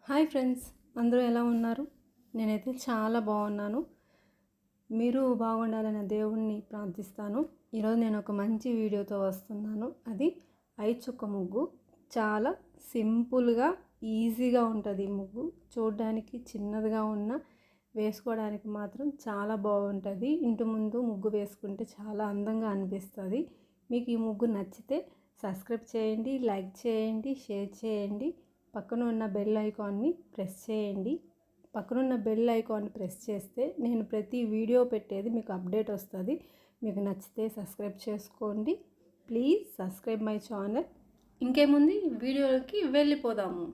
Hi friends, అందరూ ఎలా ఉన్నారు? నేనైతే చాలా బాగున్నాను. మీరు బాగుండాలని దేవుణ్ణి ప్రార్థిస్తాను. ఈరోజు నేను ఒక మంచి వీడియోతో వస్తున్నాను. అది ఐచుక్క ముగ్గు. చాలా సింపుల్గా ఈజీగా ఉంటుంది ఈ ముగ్గు. చూడడానికి చిన్నదిగా ఉన్న వేసుకోవడానికి మాత్రం చాలా బాగుంటుంది. ఇంటి ముందు ముగ్గు వేసుకుంటే చాలా అందంగా అనిపిస్తుంది. మీకు ఈ ముగ్గు నచ్చితే సబ్స్క్రైబ్ చేయండి, లైక్ చేయండి, షేర్ చేయండి. పక్కన ఉన్న బెల్ ఐకాన్ని ప్రెస్ చేయండి. పక్కనున్న బెల్ ఐకాన్ ప్రెస్ చేస్తే నేను ప్రతి వీడియో పెట్టేది మీకు అప్డేట్ వస్తుంది. మీకు నచ్చితే సబ్స్క్రైబ్ చేసుకోండి. Please subscribe my channel. ఇంకేముంది, వీడియోకి వెళ్ళిపోదాము.